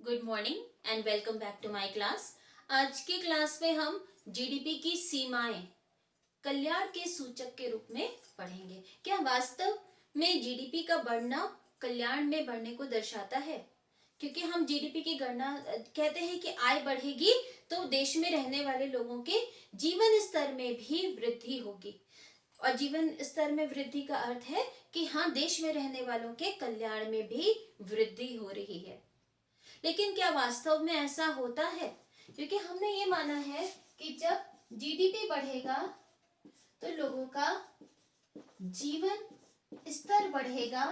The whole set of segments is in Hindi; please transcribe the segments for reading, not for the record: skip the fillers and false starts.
Good morning and welcome back to my class. आज की क्लास में हम जीडीपी की सीमाएं कल्याण के सूचक के रूप में पढ़ेंगे। क्या वास्तव में जीडीपी का बढ़ना कल्याण में बढ़ने को दर्शाता है? क्योंकि हम जीडीपी की गणना कहते हैं कि आय बढ़ेगी तो देश में रहने वाले लोगों के जीवन स्तर में भी वृद्धि होगी। और जीवन स्तर में वृद्धि का अर्थ है कि हाँ, देश में रहने वालों के कल्याण में भी वृद्धि हो रही है। लेकिन क्या वास्तव में ऐसा होता है? क्योंकि हमने ये माना है कि जब जीडीपी बढ़ेगा तो लोगों का जीवन स्तर बढ़ेगा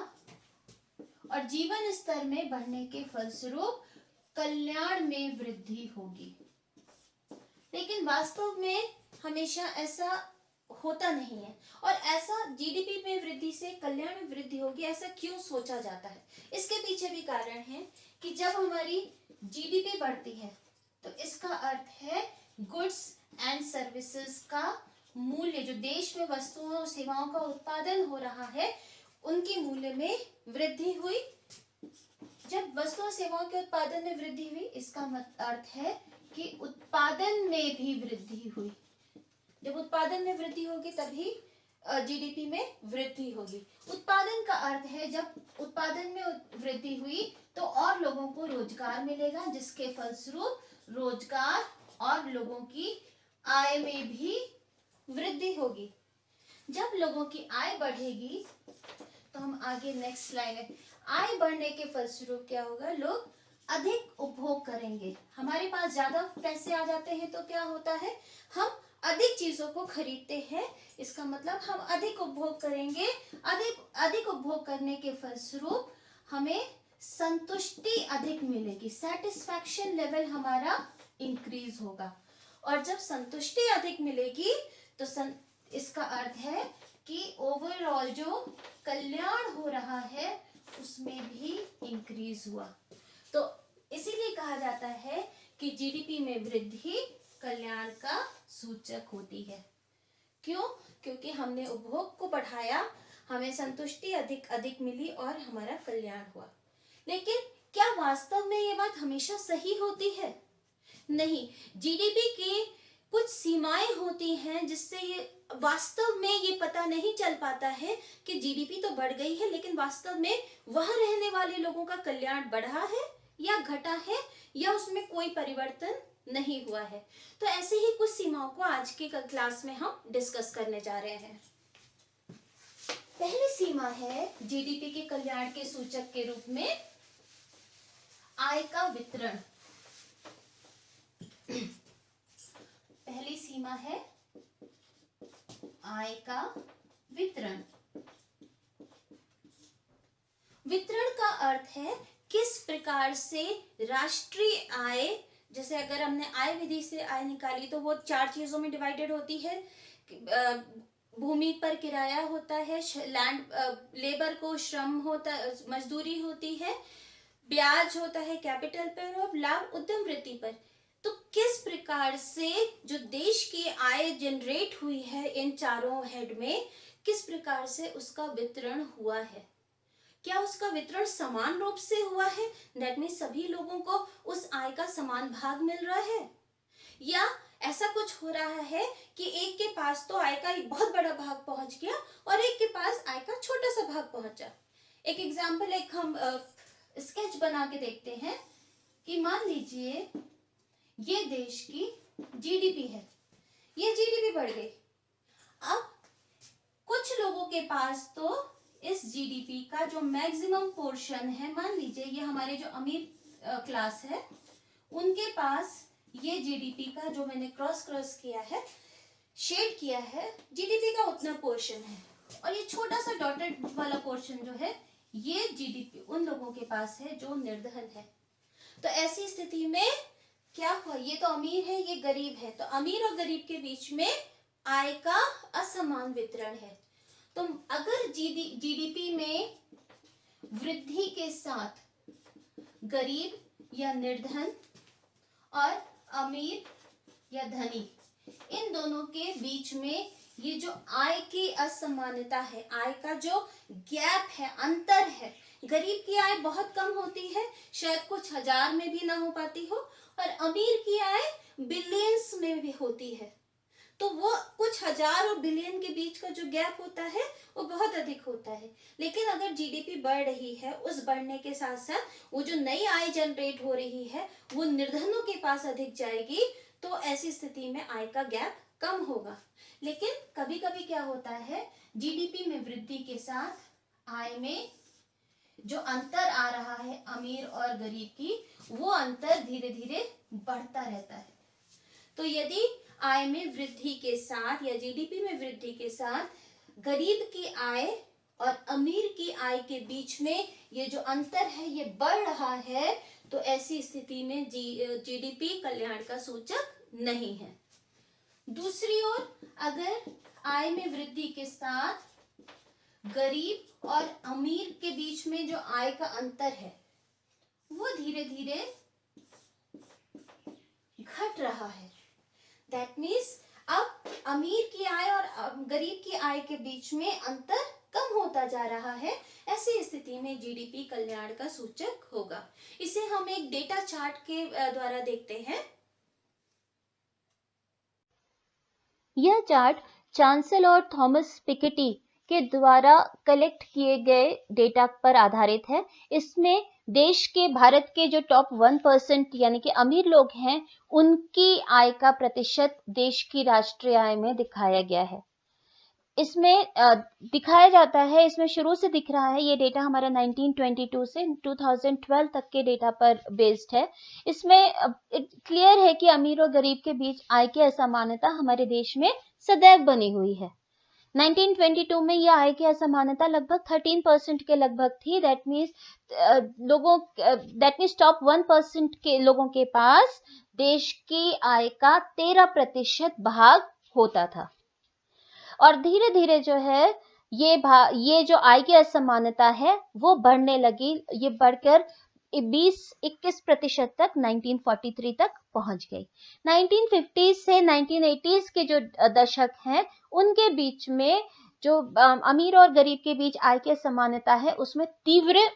और जीवन स्तर में बढ़ने के फलस्वरूप कल्याण में वृद्धि होगी। लेकिन वास्तव में हमेशा ऐसा होता नहीं है। और ऐसा जीडीपी में वृद्धि से कल्याण में वृद्धि होगी, ऐसा क्यों सोचा जाता है? इसके पीछे भी कारण है कि जब हमारी जीडीपी बढ़ती है तो इसका अर्थ है गुड्स एंड सर्विसेज का मूल्य, जो देश में वस्तुओं और सेवाओं का उत्पादन हो रहा है, उनके मूल्य में वृद्धि हुई। जब वस्तु और सेवाओं के उत्पादन में वृद्धि हुई, इसका अर्थ है कि उत्पादन में भी वृद्धि हुई। जब उत्पादन में वृद्धि होगी तभी जीडीपी में वृद्धि होगी। उत्पादन का अर्थ है जब उत्पादन में वृद्धि हुई तो और लोगों को रोजगार मिलेगा, जिसके फलस्वरूप रोजगार और लोगों की आय में भी वृद्धि होगी। जब लोगों की आय बढ़ेगी तो हम आगे नेक्स्ट स्लाइड में, आय बढ़ने के फलस्वरूप क्या होगा? लोग अधिक उपभोग करेंगे। हमारे पास ज्यादा पैसे आ जाते हैं तो क्या होता है? हम अधिक चीजों को खरीदते हैं। इसका मतलब हम अधिक उपभोग करेंगे। अधिक उपभोग करने के फलस्वरूप हमें संतुष्टि अधिक मिलेगी, सेटिस्फैक्शन लेवल हमारा इंक्रीज होगा। और जब संतुष्टि अधिक मिलेगी तो इसका अर्थ है कि ओवरऑल जो कल्याण हो रहा है उसमें भी इंक्रीज हुआ। तो इसीलिए कहा जाता है कि जीडीपी में वृद्धि कल्याण का सूचक होती है। क्यों? क्योंकि हमने उपभोग को बढ़ाया, हमें संतुष्टि अधिक मिली और हमारा कल्याण हुआ। लेकिन क्या वास्तव में ये बात हमेशा सही होती है? नहीं। जीडीपी की कुछ सीमाएं होती हैं जिससे ये वास्तव में ये पता नहीं चल पाता है कि जीडीपी तो बढ़ गई है, लेकिन वास्तव में वहां रहने वाले लोगों का कल्याण बढ़ा है या घटा है या उसमें कोई परिवर्तन नहीं हुआ है। तो ऐसे ही कुछ सीमाओं को आज के क्लास में हम डिस्कस करने जा रहे हैं। पहली सीमा है जीडीपी के कल्याण के सूचक के रूप में आय का वितरण। पहली सीमा है आय का वितरण। वितरण का अर्थ है किस प्रकार से राष्ट्रीय आय, जैसे अगर हमने आय विधि से आय निकाली तो वो 4 चीजों में डिवाइडेड होती है। भूमि पर किराया होता है, लैंड लेबर को श्रम होता, मजदूरी होती है, ब्याज होता है कैपिटल पर, और लाभ उद्यम वृत्ति पर। तो किस प्रकार से जो देश की आय जनरेट हुई है इन चारों हेड में, किस प्रकार से उसका वितरण हुआ है? क्या उसका वितरण समान रूप से हुआ है? दैट मीन्स सभी लोगों को उस आय का समान भाग मिल रहा है, या ऐसा कुछ हो रहा है कि एक के पास तो आय का एक बहुत बड़ा भाग पहुंच गया और एक के पास आय का छोटा सा भाग पहुंचा। एक एग्जाम्पल, एक हम स्केच बना के देखते हैं कि मान लीजिए ये देश की जीडीपी है, ये जीडीपी बढ़ गई। अब कुछ लोगों के पास तो इस जीडीपी का जो मैक्सिमम पोर्शन है, मान लीजिए ये हमारे जो अमीर क्लास है, उनके पास ये जीडीपी का जो मैंने क्रॉस किया है, शेड किया है, जीडीपी का उतना पोर्शन है। और ये छोटा सा डॉटेड वाला पोर्शन जो है, ये जीडीपी उन लोगों के पास है जो निर्धन है। तो ऐसी स्थिति में क्या हुआ? ये तो अमीर है, ये गरीब है, तो अमीर और गरीब के बीच में आय का असमान वितरण है। तो अगर जीडीपी में वृद्धि के साथ गरीब या निर्धन और अमीर या धनी, इन दोनों के बीच में ये जो आय की असमानता है, आय का जो गैप है, अंतर है, गरीब की आय बहुत कम होती है, शायद कुछ हजार में भी ना हो पाती हो, और अमीर की आय बिलियंस में भी होती है। तो वो कुछ हजार और बिलियन के बीच का जो गैप होता है वो बहुत अधिक होता है। लेकिन अगर जीडीपी बढ़ रही है, उस बढ़ने के साथ साथ वो जो नई आय जनरेट हो रही है वो निर्धनों के पास अधिक जाएगी, तो ऐसी स्थिति में आय का गैप कम होगा। लेकिन कभी कभी क्या होता है, जीडीपी में वृद्धि के साथ आय में जो अंतर आ रहा है अमीर और गरीब की, वो अंतर धीरे धीरे बढ़ता रहता है। तो यदि आय में वृद्धि के साथ या जीडीपी में वृद्धि के साथ गरीब की आय और अमीर की आय के बीच में ये जो अंतर है ये बढ़ रहा है, तो ऐसी स्थिति में जीडीपी कल्याण का सूचक नहीं है। दूसरी ओर अगर आय में वृद्धि के साथ गरीब और अमीर के बीच में जो आय का अंतर है वो धीरे धीरे घट रहा है, दैट मीन्स अब अमीर की आय और गरीब की आय के बीच में अंतर कम होता जा रहा है, ऐसी स्थिति में जीडीपी कल्याण का सूचक होगा। इसे हम एक डेटा चार्ट के द्वारा देखते हैं। यह चार्ट चांसल और थॉमस पिकेटी के द्वारा कलेक्ट किए गए डेटा पर आधारित है। इसमें देश के भारत के जो टॉप 1% यानी कि अमीर लोग हैं उनकी आय का प्रतिशत देश की राष्ट्रीय आय में दिखाया गया है। इसमें दिखाया जाता है, इसमें शुरू से दिख रहा है, ये डेटा हमारा 1922 से 2012 तक के डेटा पर बेस्ड है। इसमें क्लियर है कि अमीर और गरीब के बीच आय की असमानता हमारे देश में सदैव बनी हुई है। 1922 में यह आय की असमानता लगभग 13% के लगभग थी। दैट मीन्स टॉप 1% के लोगों के पास देश की आय का 13% भाग होता था, और धीरे धीरे जो है ये जो आय की असमानता है वो बढ़ने लगी। ये बढ़कर 20-21% तक 1943 तक पहुंच गई। 1950 से 1980s के जो दशक हैं उनके बीच में जो अमीर और गरीब के बीच आय की असमानता है उसमें तीव्र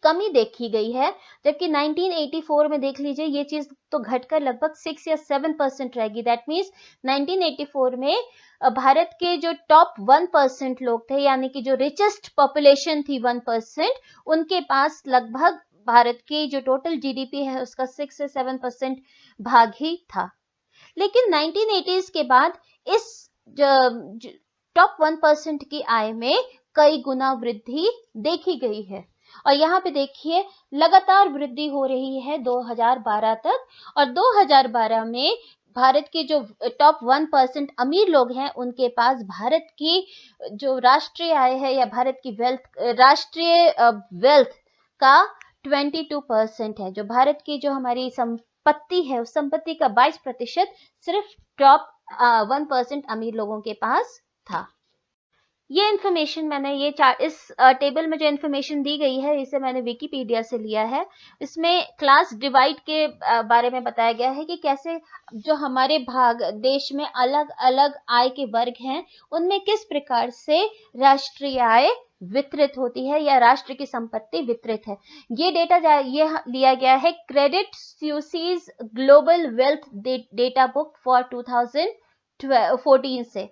कमी देखी गई है, जबकि 1984 में देख लीजिए ये चीज तो घटकर लगभग 6 या 7% रहेगी। दैट मीन्स 1984 में भारत के जो टॉप 1% लोग थे यानी कि जो रिचेस्ट पॉपुलेशन थी 1%, उनके पास लगभग भारत की जो टोटल जीडीपी है उसका 6 से 7% भाग ही था। लेकिन 1980s के बाद इस टॉप 1% की आय में कई गुना वृद्धि देखी गई है, और यहाँ पे देखिए लगातार वृद्धि हो रही है 2012 तक, और 2012 में भारत के जो टॉप 1% अमीर लोग हैं उनके पास भारत की जो राष्ट्रीय आय है या भारत की राष्ट्रीय वेल्थ का 22% है। जो भारत की जो हमारी संपत्ति है उस संपत्ति का 22% सिर्फ टॉप 1% अमीर लोगों के पास था। ये इन्फॉर्मेशन मैंने इस टेबल में जो इन्फॉर्मेशन दी गई है इसे मैंने विकिपीडिया से लिया है। इसमें क्लास डिवाइड के बारे में बताया गया है कि कैसे जो हमारे देश में अलग अलग आय के वर्ग हैं उनमें किस प्रकार से राष्ट्रीय आय वितरित होती है या राष्ट्र की संपत्ति वितरित है। ये डेटा ये लिया गया है Credit Suisse global wealth data book for 2014 से।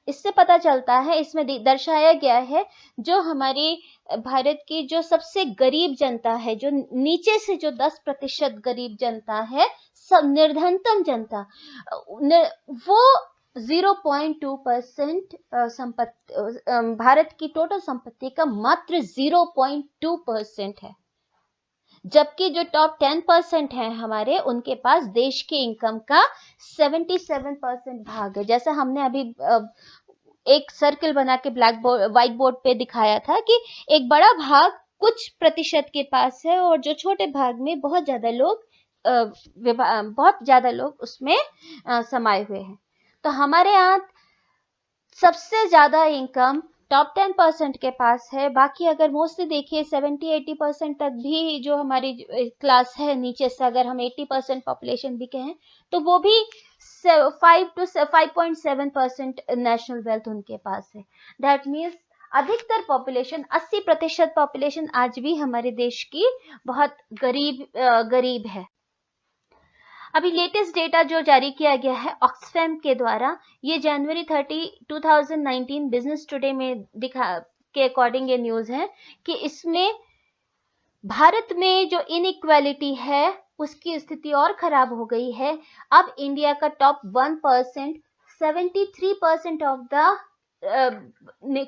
इससे पता चलता है, इसमें दर्शाया गया है जो हमारी भारत की जो सबसे गरीब जनता है, जो नीचे से जो 10% गरीब जनता है, सब निर्धनतम जनता, वो 0.2% संपत्ति भारत की टोटल संपत्ति का मात्र 0.2% है, जबकि जो टॉप 10% है हमारे उनके पास देश के इनकम का 77% भाग है। जैसा हमने अभी एक सर्कल बना के व्हाइट बोर्ड पे दिखाया था कि एक बड़ा भाग कुछ प्रतिशत के पास है और जो छोटे भाग में बहुत ज्यादा लोग उसमें समाये हुए हैं। तो हमारे यहाँ सबसे ज्यादा इनकम टॉप 10% के पास है। बाकी अगर मोस्टली देखिए 70-80% तक भी जो हमारी क्लास है नीचे से, अगर हम 80% पॉपुलेशन भी कहें तो वो भी 5 to 5.7% नेशनल वेल्थ उनके पास है। दैट मीन्स अधिकतर पॉपुलेशन 80% पॉपुलेशन आज भी हमारे देश की बहुत गरीब है। अभी लेटेस्ट डेटा जो जारी किया गया है ऑक्सफैम के द्वारा, ये जनवरी 30, 2019 बिजनेस टुडे में के अकॉर्डिंग ये न्यूज है कि इसमें भारत में जो इनइक्वालिटी है उसकी स्थिति और खराब हो गई है। अब इंडिया का top 1% 73% of the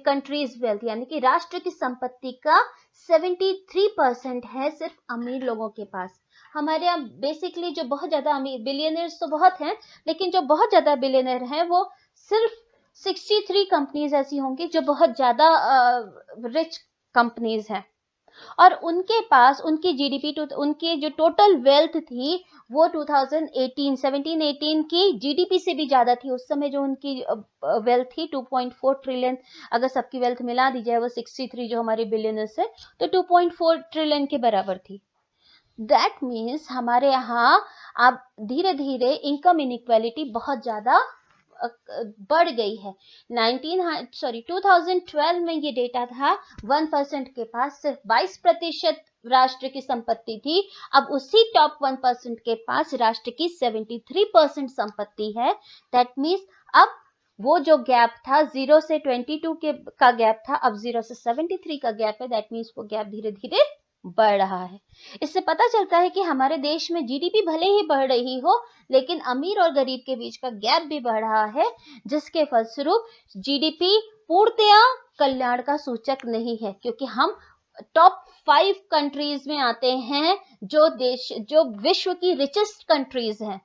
countries wealth, यानी कि राष्ट्र की संपत्ति का 73% है सिर्फ अमीर लोगों के पास। हमारे यहाँ बेसिकली जो बहुत ज्यादा अमीर बिलियनर्स तो बहुत हैं, लेकिन जो बहुत ज्यादा बिलियनर हैं वो सिर्फ 63 कंपनीज ऐसी होंगी जो बहुत ज्यादा रिच कंपनीज हैं, और उनके पास उनकी जीडीपी उनकी जो टोटल वेल्थ थी वो 17-18 की जीडीपी से भी ज्यादा थी। उस समय जो उनकी वेल्थ थी 2.4 ट्रिलियन, अगर सबकी वेल्थ मिला दी जाए वो 63 जो हमारे बिलियनर्स है तो 2.4 ट्रिलियन के बराबर थी। दैट मीन्स हमारे यहाँ अब धीरे धीरे इनकम इनइक्वालिटी बहुत ज्यादा बढ़ गई है। 2012 में ये डेटा था 1% के पास सिर्फ 22% राष्ट्र की संपत्ति थी। अब उसी टॉप 1% के पास राष्ट्र की 73% संपत्ति है। दैट मीन्स अब वो जो गैप था 0 से 22 का गैप था, अब 0 से 73 का गैप है। दैट मीन्स वो गैप धीरे धीरे बढ़ रहा है। इससे पता चलता है कि हमारे देश में जीडीपी भले ही बढ़ रही हो, लेकिन अमीर और गरीब के बीच का गैप भी बढ़ रहा है, जिसके फलस्वरूप जीडीपी पूर्णतया कल्याण का सूचक नहीं है, क्योंकि हम टॉप 5 कंट्रीज में आते हैं जो विश्व की रिचेस्ट कंट्रीज हैं,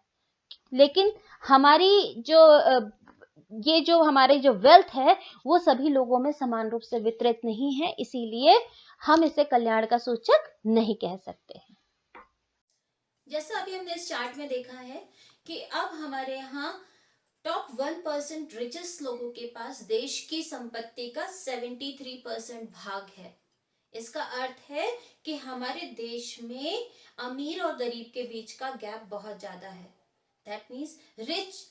लेकिन हमारी जो हमारी जो वेल्थ है वो सभी लोगों में समान रूप से वितरित नहीं है, इसीलिए हम इसे कल्याण का सूचक नहीं कह सकते हैं। जैसा अभी हमने इस चार्ट में देखा है कि अब हमारे यहाँ टॉप 1% रिचेस्ट लोगों के पास देश की संपत्ति का 73% भाग है। इसका अर्थ है कि हमारे देश में अमीर और गरीब के बीच का गैप बहुत ज्यादा है। दैट मीन्स रिच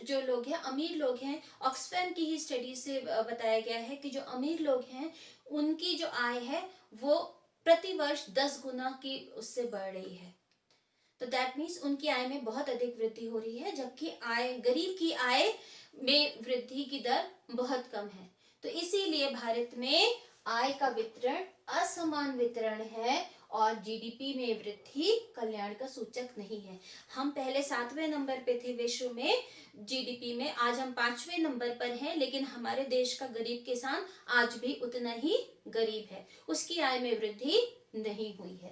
जो लोग हैं, अमीर लोग हैं, ऑक्सफैम की ही स्टडी से बताया गया है कि जो अमीर लोग हैं उनकी जो आय है वो प्रतिवर्ष 10 गुना की उससे बढ़ रही है। तो दैट मीन्स उनकी आय में बहुत अधिक वृद्धि हो रही है, जबकि गरीब की आय में वृद्धि की दर बहुत कम है। तो इसीलिए भारत में आय का वितरण असमान वितरण है और जीडीपी में वृद्धि कल्याण का सूचक नहीं है। हम पहले 7वें नंबर पे थे विश्व में जीडीपी में, आज हम 5वें नंबर पर हैं, लेकिन हमारे देश का गरीब किसान आज भी उतना ही गरीब है, उसकी आय में वृद्धि नहीं हुई है।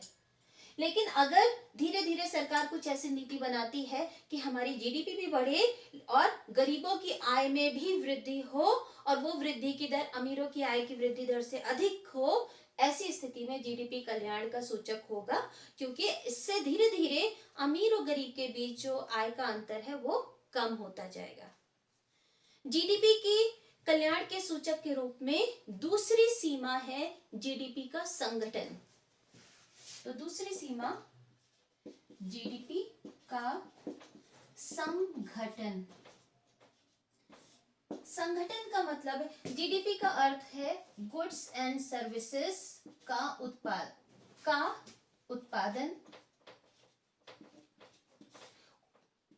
लेकिन अगर धीरे धीरे सरकार कुछ ऐसी नीति बनाती है कि हमारी जीडीपी भी बढ़े और गरीबों की आय में भी वृद्धि हो और वो वृद्धि की दर अमीरों की आय की वृद्धि दर से अधिक हो, ऐसी स्थिति में जीडीपी कल्याण का सूचक होगा, क्योंकि इससे धीरे धीरे अमीर और गरीब के बीच जो आय का अंतर है वो कम होता जाएगा। जीडीपी की कल्याण के सूचक के रूप में दूसरी सीमा है जीडीपी का संगठन। तो दूसरी सीमा जीडीपी का संगठन। संगठन का मतलब है, जीडीपी का अर्थ है गुड्स एंड सर्विसेज का उत्पादन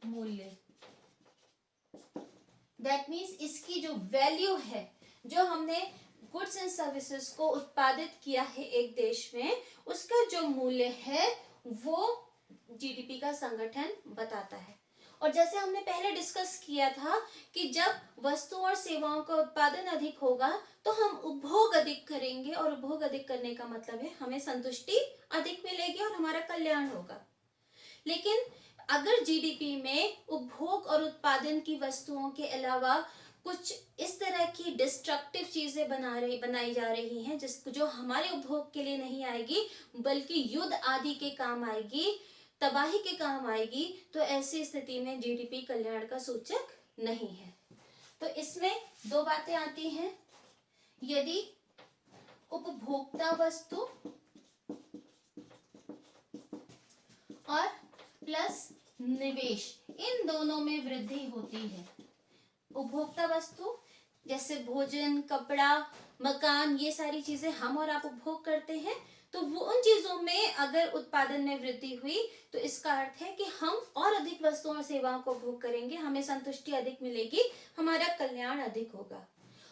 मूल्य। दैट मीन्स इसकी जो वैल्यू है, जो हमने गुड्स एंड सर्विसेज को उत्पादित किया है एक देश में, उसका जो मूल्य है वो जीडीपी का संगठन बताता है। और जैसे हमने पहले डिस्कस किया था कि जब वस्तु और सेवाओं का उत्पादन अधिक होगा तो हम उपभोग अधिक करेंगे, और उपभोग अधिक करने का मतलब है हमें संतुष्टि अधिक मिलेगी और हमारा कल्याण होगा। लेकिन अगर जीडीपी में उपभोग और उत्पादन की वस्तुओं के अलावा कुछ इस तरह की डिस्ट्रक्टिव चीजें बनाई जा रही हैं जो हमारे उपभोग के लिए नहीं आएगी बल्कि युद्ध आदि के काम आएगी, तबाही के काम आएगी, तो ऐसी स्थिति में जीडीपी कल्याण का सूचक नहीं है। तो इसमें दो बातें आती हैं, यदि उपभोक्ता वस्तु और प्लस निवेश, इन दोनों में वृद्धि होती है। उपभोक्ता वस्तु जैसे भोजन, कपड़ा मकान, ये सारी चीजें हम और आप उपभोग करते हैं, तो वो उन चीजों में अगर उत्पादन में वृद्धि हुई तो इसका अर्थ है कि हम और अधिक वस्तुओं और सेवाओं को उपभोग करेंगे, हमें संतुष्टि अधिक मिलेगी, हमारा कल्याण अधिक होगा।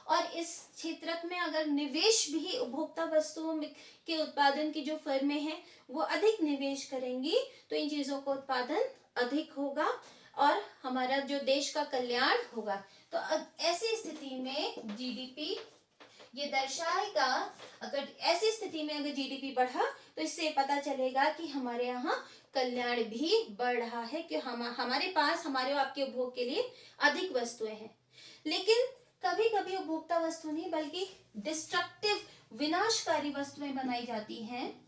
और इस क्षेत्र में अगर निवेश भी उपभोक्ता वस्तुओं के उत्पादन की जो फर्में हैं वो अधिक निवेश करेंगी, तो इन चीजों का उत्पादन अधिक होगा और हमारा जो देश का कल्याण होगा। तो ऐसी स्थिति में जीडीपी ये दर्शाएगा, अगर ऐसी स्थिति में अगर जीडीपी बढ़ा तो इससे पता चलेगा कि हमारे यहाँ कल्याण भी बढ़ रहा है, कि हमारे पास हमारे आपके उपभोग के लिए अधिक वस्तुएं हैं। लेकिन कभी कभी उपभोक्ता वस्तु नहीं बल्कि डिस्ट्रक्टिव, विनाशकारी वस्तुएं बनाई जाती हैं।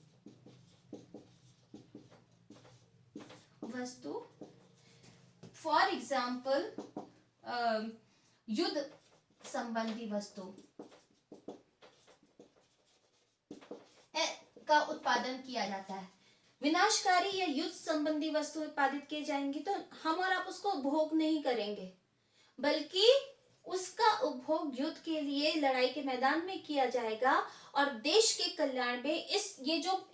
वस्तु फॉर एग्जाम्पल युद्ध संबंधी वस्तु का उत्पादन किया जाता है। विनाशकारी या युद्ध संबंधी वस्तु उत्पादित किए जाएंगी तो हम और आप उसको उपभोग नहीं करेंगे, बल्कि उसका उपभोग युद्ध के लिए, लड़ाई के मैदान में किया जाएगा और देश के कल्याण में ये जो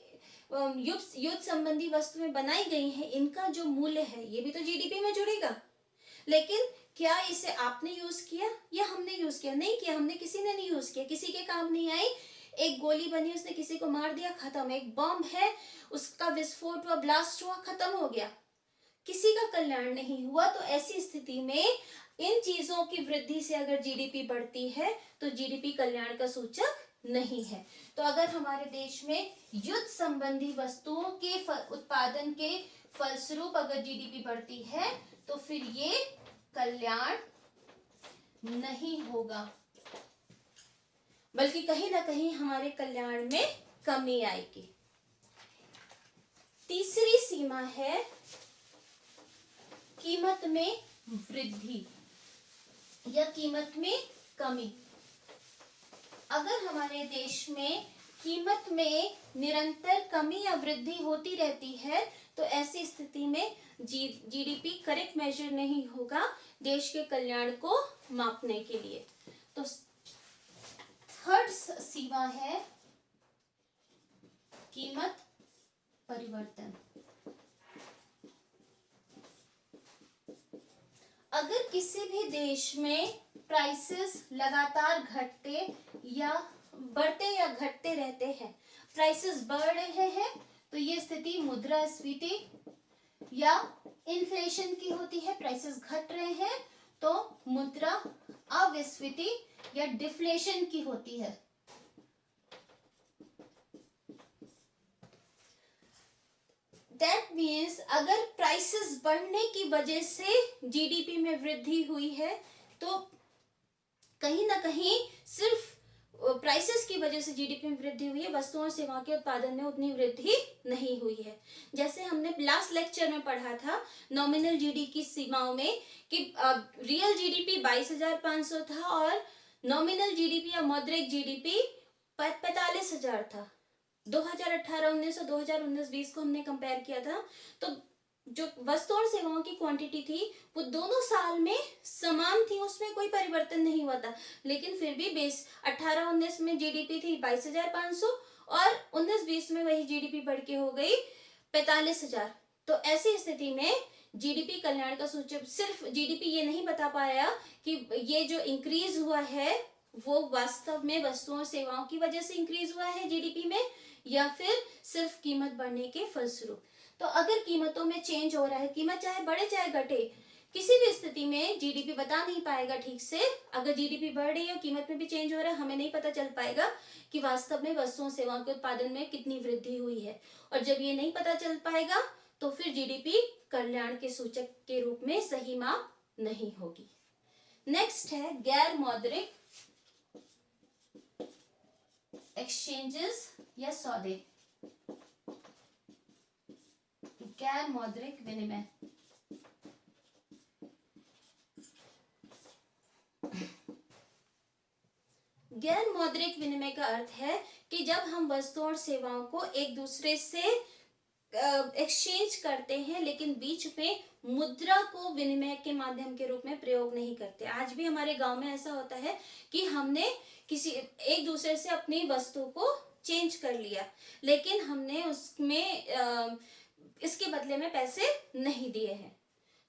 युद्ध संबंधी वस्तुएं बनाई गई हैं, इनका जो मूल्य है ये भी तो जीडीपी में जुड़ेगा। लेकिन क्या इसे आपने यूज किया या हमने यूज किया? नहीं किया, हमने, किसी ने नहीं यूज किया, किसी के काम नहीं आई। एक गोली बनी, उसने किसी को मार दिया, खत्म। एक बम है, उसका विस्फोट हुआ, ब्लास्ट हुआ, खत्म हो गया, किसी का कल्याण नहीं हुआ। तो ऐसी स्थिति में इन चीजों की वृद्धि से अगर जीडीपी बढ़ती है तो जीडीपी कल्याण का सूचक नहीं है। तो अगर हमारे देश में युद्ध संबंधी वस्तुओं के उत्पादन के फलस्वरूप अगर जीडीपी बढ़ती है तो फिर ये कल्याण नहीं होगा, बल्कि कहीं ना कहीं हमारे कल्याण में कमी आएगी। तीसरी सीमा है कीमत में वृद्धि या कीमत में कमी। अगर हमारे देश में कीमत में निरंतर कमी या वृद्धि होती रहती है तो ऐसी स्थिति में जीडीपी करेक्ट मेजर नहीं होगा देश के कल्याण को मापने के लिए। तो थर्ड सीमा है कीमत परिवर्तन। अगर किसी भी देश में प्राइसेस लगातार बढ़ते या घटते रहते हैं, प्राइसेस बढ़ रहे हैं तो ये स्थिति मुद्रास्फीति या इन्फ्लेशन की होती है। प्राइसेस घट रहे हैं तो मुद्रा अविस्फीति या डिफ्लेशन की होती है। दैट मीन्स अगर प्राइसेस बढ़ने की वजह से जीडीपी में वृद्धि हुई है तो कहीं ना कहीं सिर्फ प्राइसेस की वजह से जीडीपी में वृद्धि हुई है, वस्तुओं और सेवाओं के उत्पादन में उतनी वृद्धि नहीं हुई है। जैसे हमने लास्ट लेक्चर में पढ़ा था नॉमिनल जीडीपी की सीमाओं में कि रियल जीडीपी 22,500 था और नॉमिनल जीडीपी या मौद्रिक जीडीपी 45,000 था। 2018-19 और 2019-20 को हमने कंपेयर किया था तो जो वस्तु और सेवाओं की क्वांटिटी थी वो दोनों साल में समान थी, उसमें कोई परिवर्तन नहीं हुआ था। लेकिन फिर भी 18-19 में जीडीपी थी 22,500 और 19-20 में वही जीडीपी बढ़ के हो गई 45,000। तो ऐसी स्थिति में जीडीपी कल्याण का सूचक, सिर्फ जीडीपी ये नहीं बता पाया कि ये जो इंक्रीज हुआ है वो वास्तव में वस्तुओं और सेवाओं की वजह से इंक्रीज हुआ है जीडीपी में या फिर सिर्फ कीमत बढ़ने के फलस्वरूप। तो अगर कीमतों में चेंज हो रहा है, कीमत चाहे बढ़े चाहे घटे, किसी भी स्थिति में जीडीपी बता नहीं पाएगा ठीक से। अगर जीडीपी बढ़ रही है और कीमत में भी चेंज हो रहा है, हमें नहीं पता चल पाएगा कि वास्तव में वस्तुओं सेवाओं के उत्पादन में कितनी वृद्धि हुई है। और जब ये नहीं पता चल पाएगा तो फिर जीडीपी कल्याण के सूचक के रूप में सही माप नहीं होगी। नेक्स्ट है गैर मौद्रिक एक्सचेंजेस या सौदे, गैर मौद्रिक विनिमय। गैर मौद्रिक विनिमय का अर्थ है कि जब हम वस्तुओं और सेवाओं को एक दूसरे से एक्सचेंज करते हैं, लेकिन बीच में मुद्रा को विनिमय के माध्यम के रूप में प्रयोग नहीं करते। आज भी हमारे गांव में ऐसा होता है कि हमने किसी एक दूसरे से अपनी वस्तु को चेंज कर लिया, लेकिन हमने उसमें इसके बदले में पैसे नहीं दिए हैं।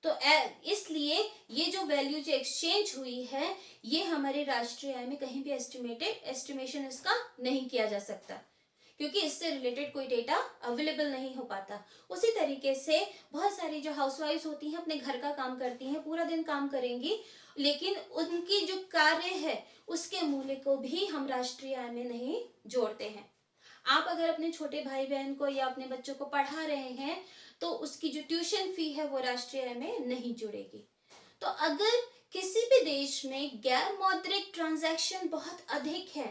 तो इसलिए ये जो वैल्यू जो एक्सचेंज हुई है, ये हमारे राष्ट्रीय आय में कहीं भी एस्टिमेशन इसका नहीं किया जा सकता, क्योंकि इससे रिलेटेड कोई डेटा अवेलेबल नहीं हो पाता। उसी तरीके से बहुत सारी जो हाउसवाइफ्स होती हैं अपने घर का काम करती हैं, पूरा दिन काम करेंगी, लेकिन उनकी जो कार्य है उसके मूल्य को भी हम राष्ट्रीय आय में नहीं जोड़ते हैं। आप अगर अपने छोटे भाई बहन को या अपने बच्चों को पढ़ा रहे हैं तो उसकी जो ट्यूशन फी है वो राष्ट्रीय आय में नहीं जुड़ेगी। तो अगर किसी भी देश में गैर मौद्रिक ट्रांजैक्शन बहुत अधिक है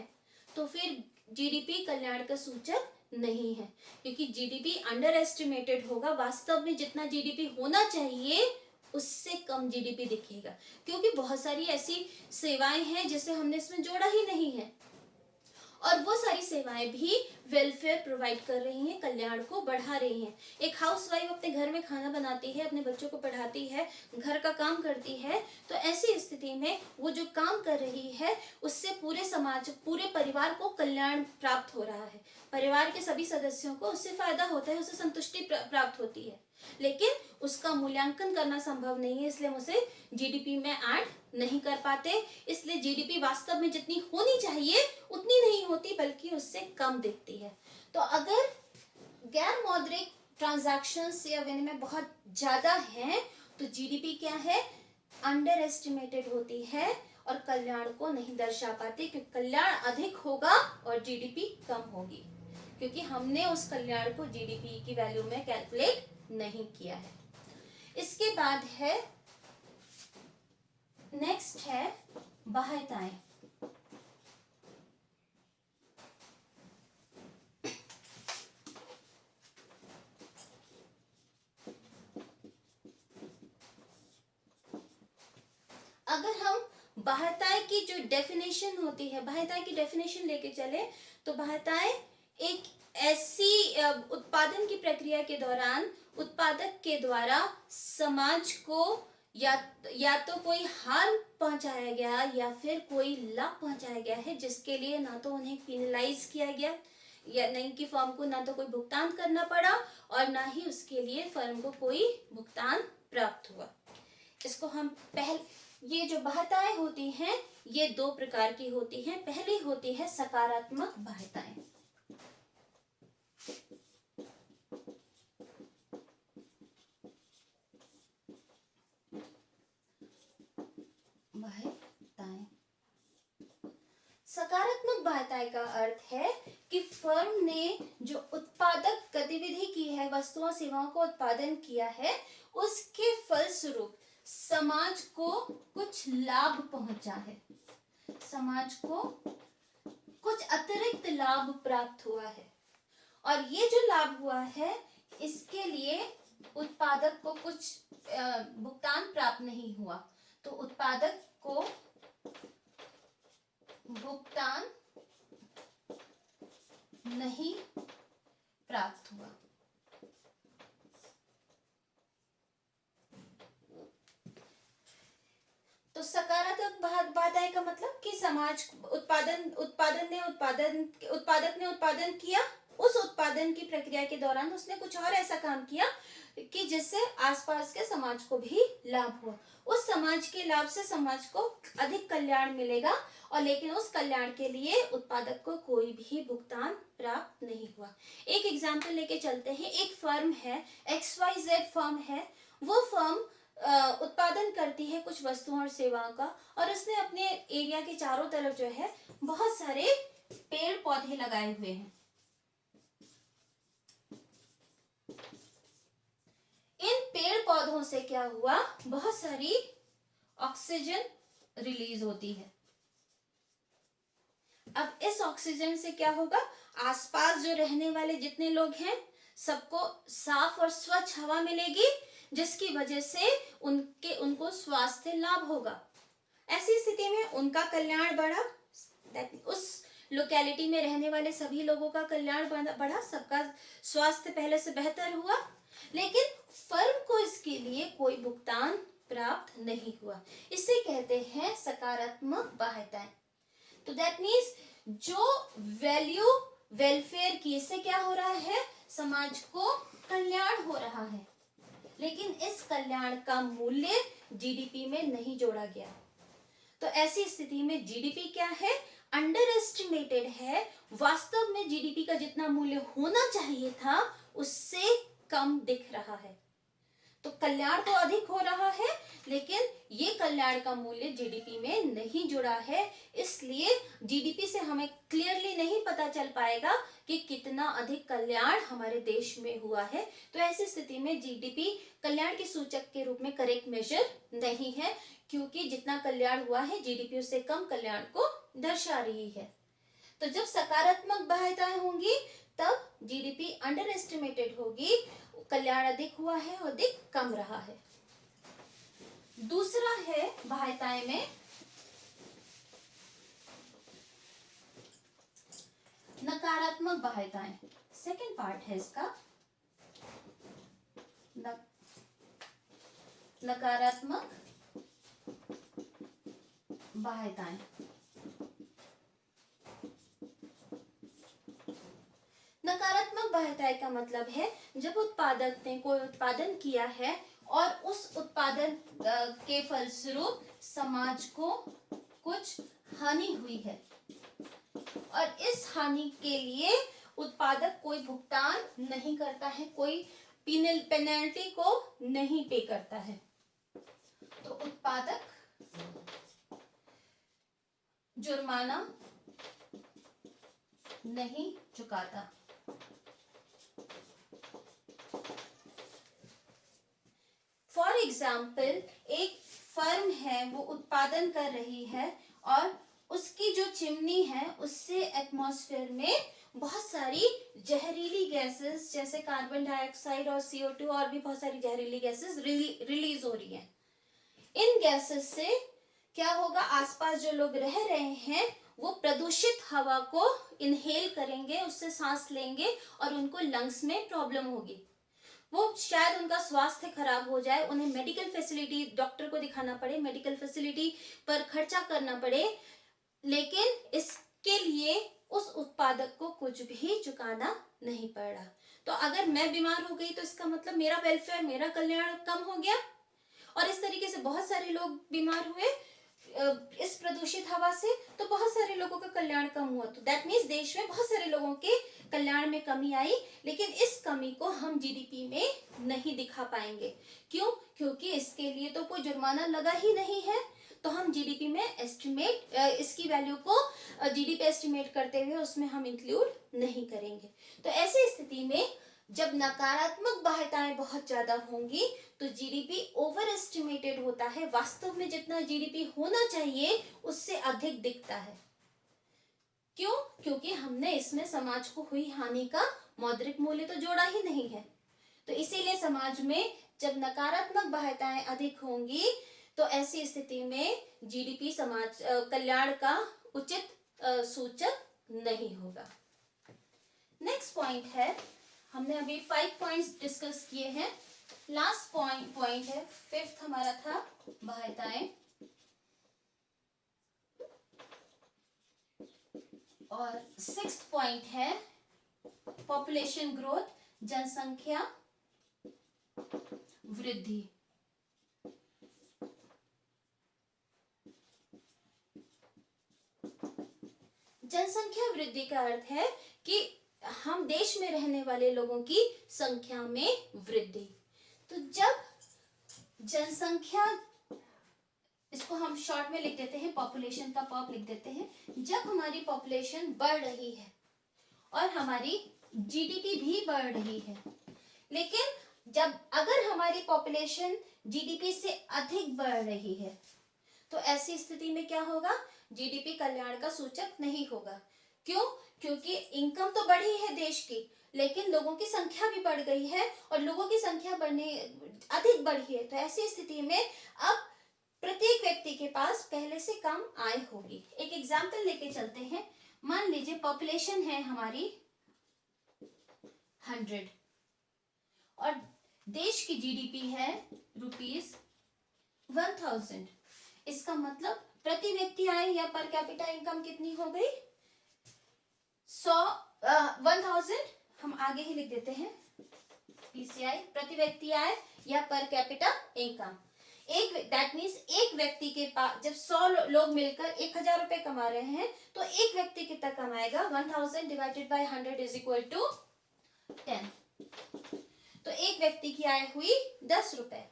तो फिर जीडीपी कल्याण का सूचक नहीं है, क्योंकि जीडीपी अंडर एस्टिमेटेड होगा। वास्तव में जितना जीडीपी होना चाहिए उससे कम जीडीपी दिखेगा, क्योंकि बहुत सारी ऐसी सेवाएं हैं जिसे हमने इसमें जोड़ा ही नहीं है, और वो सारी सेवाएं भी वेलफेयर प्रोवाइड कर रही हैं, कल्याण को बढ़ा रही हैं। एक हाउसवाइफ अपने घर में खाना बनाती है, अपने बच्चों को पढ़ाती है, घर का काम करती है, तो ऐसी स्थिति में वो जो काम कर रही है उससे पूरे समाज, पूरे परिवार को कल्याण प्राप्त हो रहा है। परिवार के सभी सदस्यों को उससे फायदा होता है, उससे संतुष्टि प्राप्त होती है, लेकिन उसका मूल्यांकन करना संभव नहीं है, इसलिए हम उसे जीडीपी में ऐड नहीं कर पाते। इसलिए जीडीपी वास्तव में जितनी होनी चाहिए उतनी नहीं होती, बल्कि उससे कम दिखती है। तो अगर गैर मौद्रिक ट्रांजैक्शंस या विनिमय बहुत ज्यादा हैं तो जीडीपी क्या है, अंडर एस्टिमेटेड होती है और कल्याण को नहीं दर्शा पाती, क्योंकि कल्याण अधिक होगा और जीडीपी कम होगी, क्योंकि हमने उस कल्याण को जीडीपी की वैल्यू में कैलकुलेट नहीं किया है। इसके बाद है, नेक्स्ट है बाह्यताएं। अगर हम बाह्यताएं की जो डेफिनेशन होती है, बाह्यताएं की डेफिनेशन लेके चले तो बाह्यताएं एक ऐसी उत्पादन की प्रक्रिया के दौरान उत्पादक के द्वारा समाज को या तो कोई हार्म पहुंचाया गया या फिर कोई लाभ पहुंचाया गया है, जिसके लिए ना तो उन्हें पेनलाइज किया गया या नहीं कि फर्म को ना तो कोई भुगतान करना पड़ा और ना ही उसके लिए फर्म को कोई भुगतान प्राप्त हुआ। इसको हम ये जो बाह्यताएं होती हैं ये दो प्रकार की होती हैं। पहली होती है सकारात्मक बाह्यताएं। सकारात्मक बाह्यताएं का अर्थ है कि फर्म ने जो उत्पादक गतिविधि की है, वस्तुओं सेवाओं को उत्पादन किया है, उसके फलस्वरूप समाज को कुछ लाभ पहुंचा है, समाज को कुछ अतिरिक्त लाभ प्राप्त हुआ है, और ये जो लाभ हुआ है इसके लिए उत्पादक को कुछ भुगतान प्राप्त नहीं हुआ, तो उत्पादक को भुगतान नहीं प्राप्त हुआ। तो सकारात्मक बाधाएं का मतलब कि समाज उत्पादक ने उत्पादन किया, उस उत्पादन की प्रक्रिया के दौरान उसने कुछ और ऐसा काम किया कि जिससे आसपास के समाज को भी लाभ हुआ। उस समाज के लाभ से समाज को अधिक कल्याण मिलेगा, और लेकिन उस कल्याण के लिए उत्पादक को कोई भी भुगतान प्राप्त नहीं हुआ। एक एग्जाम्पल लेके चलते हैं। एक फर्म है, XYZ फर्म है, वो फर्म उत्पादन करती है कुछ वस्तुओं और सेवाओं का, और उसने अपने एरिया के चारों तरफ जो है बहुत सारे पेड़ पौधे लगाए हुए हैं। इन पेड़ पौधों से क्या हुआ, बहुत सारी ऑक्सीजन रिलीज होती है। अब इस ऑक्सीजन से क्या होगा, आसपास जो रहने वाले जितने लोग हैं सबको साफ और स्वच्छ हवा मिलेगी, जिसकी वजह से उनको स्वास्थ्य लाभ होगा। ऐसी स्थिति में उनका कल्याण बढ़ा, उस लोकेलिटी में रहने वाले सभी लोगों का कल्याण बढ़ा, सबका स्वास्थ्य पहले से बेहतर हुआ, लेकिन फर्म को इसके लिए कोई भुगतान प्राप्त नहीं हुआ। इसे कहते हैं सकारात्मक बाध्यताएं। तो दैट मीन्स जो वैल्यू वेलफेयर की, इससे क्या हो रहा है, समाज को कल्याण हो रहा है, लेकिन इस कल्याण का मूल्य जीडीपी में नहीं जोड़ा गया। तो ऐसी स्थिति में जीडीपी क्या है, अंडर एस्टिमेटेड है। वास्तव में जीडीपी का जितना मूल्य होना चाहिए था उससे कम दिख रहा है। तो कल्याण तो अधिक हो रहा है, लेकिन ये कल्याण का मूल्य जीडीपी में नहीं जुड़ा है, इसलिए जीडीपी से हमें क्लियरली नहीं पता चल पाएगा कि कितना अधिक कल्याण हमारे देश में हुआ है। तो ऐसी स्थिति में जीडीपी कल्याण के सूचक के रूप में करेक्ट मेजर नहीं है, क्योंकि जितना कल्याण हुआ है जीडीपी उससे कम कल्याण को दर्शा रही है। तो जब सकारात्मक बाध्यताएं होंगी तब जीडीपी अंडर एस्टिमेटेड होगी, कल्याण अधिक हुआ है और अधिक कम रहा है। दूसरा है बाध्यताएं में नकारात्मक बाध्यताएं। सेकंड पार्ट है इसका नकारात्मक बाध्यताएं। नकारात्मक बाध्यताएं का मतलब है जब उत्पादक ने कोई उत्पादन किया है और उस उत्पादन के फलस्वरूप समाज को कुछ हानि हुई है और इस हानि के लिए उत्पादक कोई भुगतान नहीं करता है, कोई पेनल्टी को नहीं पे करता है, तो उत्पादक जुर्माना नहीं चुकाता। फॉर एग्जाम्पल, एक फर्म है, वो उत्पादन कर रही है और उसकी जो चिमनी है उससे एटमॉस्फेयर में बहुत सारी जहरीली गैसेस जैसे कार्बन डाइऑक्साइड और CO2 और भी बहुत सारी जहरीली गैसेस रिलीज हो रही हैं। इन गैसेस से क्या होगा, आसपास जो लोग रह रहे हैं वो प्रदूषित हवा को इनहेल करेंगे, उससे सांस लेंगे और उनको लंग्स में प्रॉब्लम होगी, वो शायद उनका स्वास्थ्य खराब हो जाए, उन्हें मेडिकल फैसिलिटी, डॉक्टर को दिखाना पड़े, मेडिकल फैसिलिटी पर खर्चा करना पड़े, लेकिन इसके लिए उस उत्पादक को कुछ भी चुकाना नहीं पड़ रहा। तो अगर मैं बीमार हो गई तो इसका मतलब मेरा वेलफेयर, मेरा कल्याण कम हो गया, और इस तरीके से बहुत सारे लोग बीमार हुए इस प्रदूषित हवा से, तो बहुत सारे लोगों का कल्याण कम हुआ। तो दैट मीन्स देश में बहुत सारे लोगों के कल्याण में कमी आई, लेकिन इस कमी को हम जीडीपी में नहीं दिखा पाएंगे। क्यों? क्योंकि इसके लिए तो कोई जुर्माना लगा ही नहीं है, तो हम जीडीपी में एस्टिमेट, इसकी वैल्यू को जीडीपी एस्टिमेट करते हुए उसमें हम इंक्लूड नहीं करेंगे। तो ऐसी स्थिति में जब नकारात्मक बाध्यताएं बहुत ज्यादा होंगी तो जीडीपी ओवर एस्टिमेटेड होता है, वास्तव में जितना जीडीपी होना चाहिए उससे अधिक दिखता है। क्यों? क्योंकि हमने इसमें समाज को हुई हानि का मौद्रिक मूल्य तो जोड़ा ही नहीं है। तो इसीलिए समाज में जब नकारात्मक बाध्यताएं अधिक होंगी तो ऐसी स्थिति में जीडीपी समाज कल्याण का उचित सूचक नहीं होगा। नेक्स्ट पॉइंट है, हमने अभी 5 पॉइंट्स डिस्कस किए हैं, लास्ट पॉइंट है 5th हमारा था बाध्यताएं, और 6th पॉइंट है पॉपुलेशन ग्रोथ, जनसंख्या वृद्धि। जनसंख्या वृद्धि का अर्थ है कि हम देश में रहने वाले लोगों की संख्या में वृद्धि। तो जब जनसंख्या, इसको हम शॉर्ट में लिख देते हैं, पॉपुलेशन का पॉप लिख देते हैं, जब हमारी पॉपुलेशन बढ़ रही है और हमारी जीडीपी भी बढ़ रही है, लेकिन जब अगर हमारी पॉपुलेशन जीडीपी से अधिक बढ़ रही है तो ऐसी स्थिति में क्या होगा, जीडीपी कल्याण का सूचक नहीं होगा। क्यों? क्योंकि इनकम तो बढ़ी है देश की, लेकिन लोगों की संख्या भी बढ़ गई है और लोगों की संख्या अधिक बढ़ी है। तो ऐसी स्थिति में अब प्रत्येक व्यक्ति के पास पहले से कम आय होगी। एक एग्जाम्पल लेके चलते हैं, मान लीजिए पॉपुलेशन है हमारी 100 और देश की जीडीपी है ₹1000। इसका मतलब प्रति व्यक्ति आय या पर कैपिटा इनकम कितनी हो गई? 1000। हम आगे ही लिख देते हैं पीसीआई, प्रति व्यक्ति आय या per capita income. That means एक व्यक्ति के पास जब 100 लोग मिलकर 1000 रुपए कमा रहे हैं तो एक व्यक्ति कितना कमाएगा? 1000 divided by 100 is equal to 10। तो एक व्यक्ति की आय हुई 10 रुपए।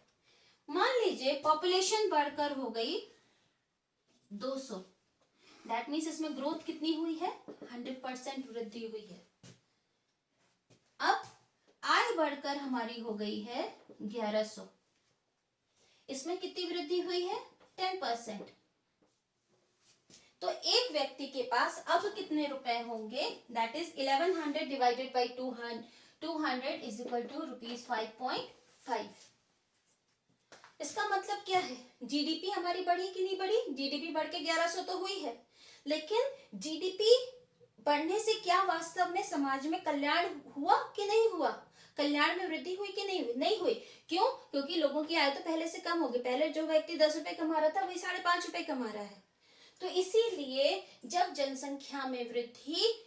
मान लीजिए पॉपुलेशन बढ़कर हो गई 200। दैट मीन्स इसमें ग्रोथ कितनी हुई है? 100% वृद्धि हुई है। अब आय बढ़कर हमारी हो गई है 1100। इसमें कितनी वृद्धि हुई है? 10%। तो एक व्यक्ति के पास अब कितने रुपए होंगे? That is 1100 divided by 200 is equal to ₹5.5। इसका मतलब क्या है? जीडीपी हमारी बढ़ी कि नहीं बढ़ी? जीडीपी बढ़ के 1100 तो हुई है, लेकिन जीडीपी बढ़ने से क्या वास्तव में समाज में कल्याण हुआ कि नहीं हुआ? कल्याण में वृद्धि हुई कि नहीं हुई? नहीं हुई। क्यों? क्योंकि लोगों की आय तो पहले से कम हो गई। पहले जो व्यक्ति 10 रुपए कमा रहा था वही 5.5 रुपए कमा रहा है। तो इसीलिए जब जनसंख्या में वृद्धि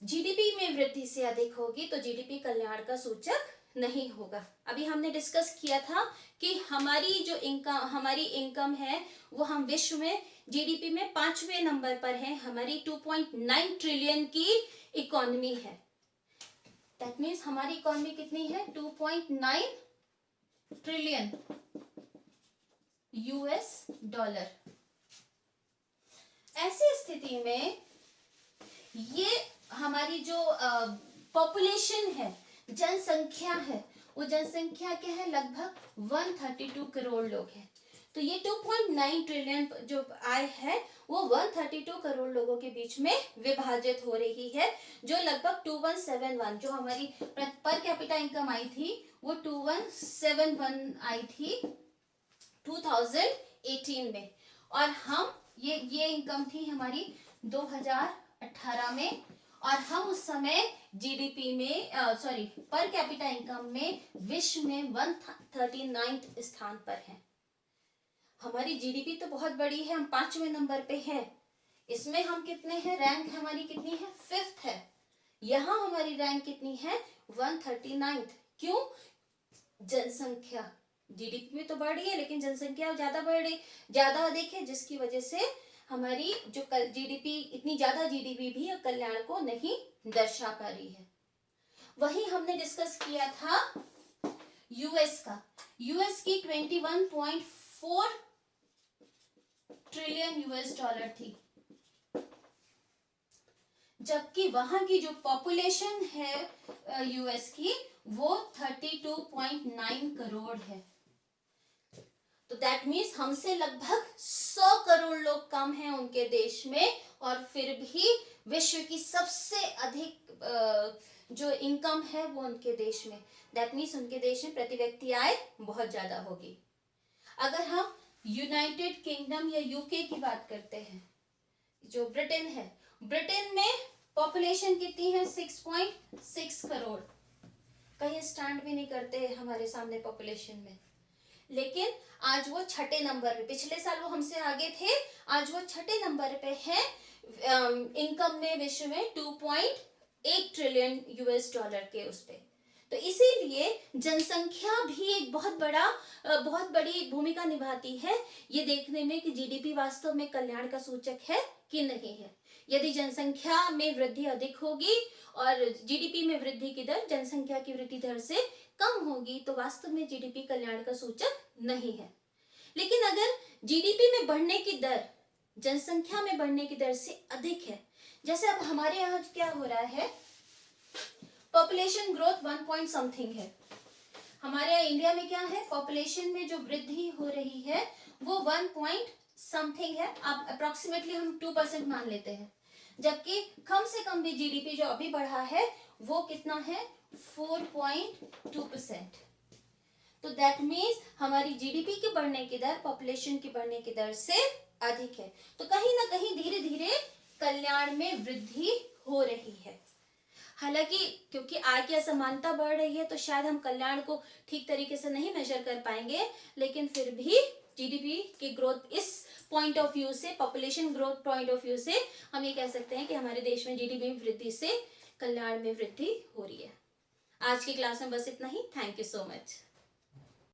जीडीपी में वृद्धि से अधिक होगी तो जीडीपी कल्याण का सूचक नहीं होगा। अभी हमने डिस्कस किया था कि हमारी इनकम है वो हम विश्व में जीडीपी में 5वें नंबर पर है। हमारी 2.9 ट्रिलियन की इकोनॉमी है। दैट मीन्स हमारी इकोनॉमी कितनी है? 2.9 ट्रिलियन $। ऐसी स्थिति में ये हमारी जो पॉपुलेशन है, जनसंख्या है, वो जनसंख्या क्या है? लगभग 132 करोड़ लोग हैं। तो ये 2.9 ट्रिलियन जो आय है वो 132 करोड़ लोगों के बीच में विभाजित हो रही है, जो लगभग 2171 जो हमारी पर कैपिटा इनकम आई थी वो 2171 आई थी 2018 में। और हम ये इनकम थी हमारी 2018 में, और हम उस समय जीडीपी में पर कैपिटा इनकम में विश्व में 139 स्थान पर हैं। हमारी जीडीपी तो बहुत बड़ी है, हम 5वें नंबर पे हैं। इसमें हम कितने हैं? रैंक हमारी कितनी है? 5th है। यहाँ हमारी रैंक कितनी है? 139। क्यों? जनसंख्या जीडीपी में तो बढ़ी है लेकिन जनसंख्या ज्यादा अधिक है, जिसकी वजह से हमारी जो जीडीपी इतनी ज्यादा जीडीपी भी कल्याण को नहीं दर्शा पा रही है। वही हमने डिस्कस किया था यूएस का। यूएस की 21.4 ट्रिलियन $। थी, जबकि वहां की जो पॉपुलेशन है यूएस की वो 32.9 करोड़ है। तो दैट मीन्स हमसे लगभग 100 करोड़ लोग कम हैं उनके देश में, और फिर भी विश्व की सबसे अधिक जो इनकम है वो उनके देश में। दैट मीन्स उनके देश में प्रति व्यक्ति आय बहुत ज्यादा होगी। अगर हम यूनाइटेड किंगडम या यूके की बात करते हैं, जो ब्रिटेन है, ब्रिटेन में पॉपुलेशन कितनी है? 6.6 करोड़। कहीं स्टैंड भी नहीं करते हमारे सामने पॉपुलेशन में, लेकिन आज वो 6ठे नंबर पे, पिछले साल वो हमसे आगे थे, आज वो 6ठे नंबर पे है इनकम में विश्व में 2.8 ट्रिलियन $। के उस पे। तो इसीलिए जनसंख्या भी एक बहुत बड़ी भूमिका निभाती है ये देखने में कि जीडीपी वास्तव में कल्याण का सूचक है कि नहीं है। यदि जनसंख्या में वृद्धि अधिक होगी और जीडीपी में वृद्धि की दर जनसंख्या की वृद्धि दर से कम होगी तो वास्तव में जीडीपी कल्याण का सूचक नहीं है। लेकिन अगर जीडीपी में बढ़ने की दर जनसंख्या में बढ़ने की दर से अधिक है, जैसे अब हमारे यहाँ क्या हो रहा है, पॉपुलेशन ग्रोथ 1 पॉइंट समथिंग है। हमारे यहाँ इंडिया में क्या है? पॉपुलेशन में जो वृद्धि हो रही है वो 1 पॉइंट समथिंग है। अब अप्रोक्सीमेटली हम 2% मान लेते हैं, जबकि कम से कम भी जीडीपी जो अभी बढ़ा है वो कितना है? 4.2%। तो दैट मीन्स हमारी जीडीपी की बढ़ने की दर पॉपुलेशन की बढ़ने की दर से अधिक है। तो कहीं ना कहीं धीरे धीरे कल्याण में वृद्धि हो रही है। हालांकि क्योंकि आय की असमानता बढ़ रही है तो शायद हम कल्याण को ठीक तरीके से नहीं मेजर कर पाएंगे, लेकिन फिर भी जीडीपी की ग्रोथ इस पॉइंट ऑफ व्यू से, population growth point of view से हम ये कह सकते हैं कि हमारे देश में जीडीपी में वृद्धि से कल्याण में वृद्धि हो रही है। आज की क्लास में बस इतना ही। Thank you so much.